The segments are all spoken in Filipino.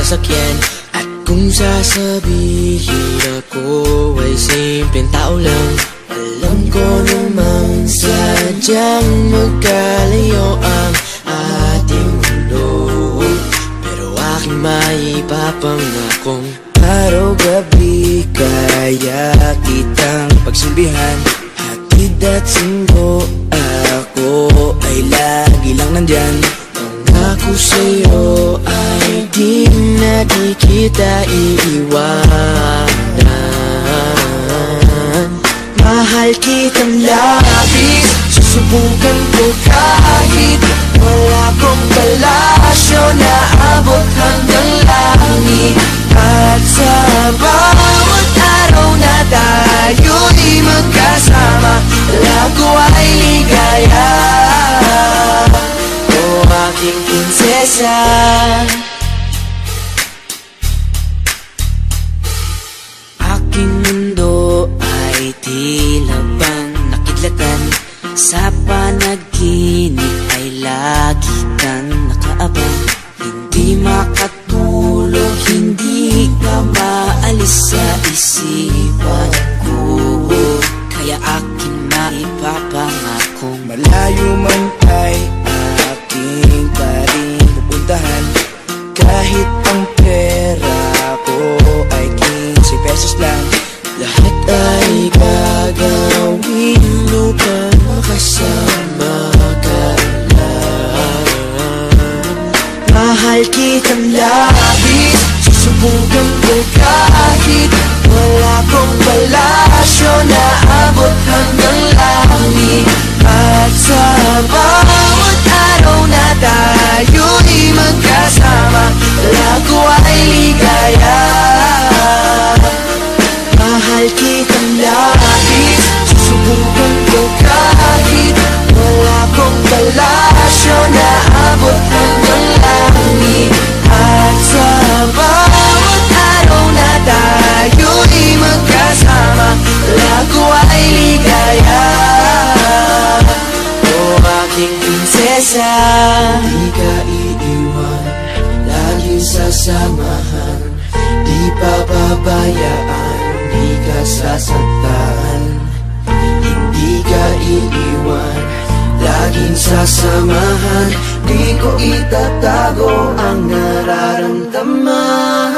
sasakyan. At kung sasabihin ako ay simpleng tao lang, alam ko namang sadyang magkalayo ang ating mundo. Pero aking maipapangakong araw-gabi kaya kitang pagsilbihan. Hatid at sundo, ako ay lagi lang nandyan. Pangako sa'yo ay di na di kita iiwanan. Mahal kitang labis, susubukan ko kahit wala kong palasyo na abot hanggang langit. At sa bawat araw na tayo'y magkasama, lago ay ligaya. O aking prinsesa, aking mundo ay tila bang nakidlatan. Sa panaginip ay lagi kang nakaabang. Hindi makatulog, hindi ka maalis sa isipan ko. Kaya aking maipapangakong malayo man ay aking pa rin pupuntahan. Kahit ang pera ko ay 15 pesos lang, lahat ay gagawin upang makasama ka lang. mahal kitang labis, susubukan ko kahit wala kong palasyo na abot hanggang langit. At sa bawat araw na tayo'y magkasama, lago ay ligaya. Mahal kitang labis, susubukan ko kahit wala kong palasyo na abot hanggang langit. At sa bawat araw na tayo'y magkasama, lago ay ligaya. O aking prinsesa, di ka iiwan, laging sasamahan. Di pababayaan, di ka sasaktan. Hindi ka iiwan, laging sasamahan. Di ko itatago ang nararamdaman.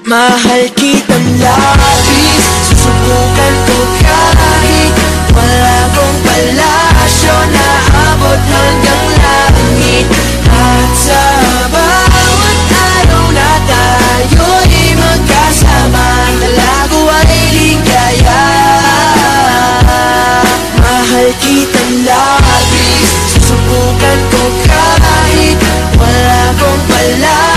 mahal kitang labis, susubukan ko kahit wala kong palasyo na abot hanggang langit. At sa bawat araw na tayo'y magkasama, lago ay ligaya. Mahal kitang labis, susubukan ko kahit wala kong palasyo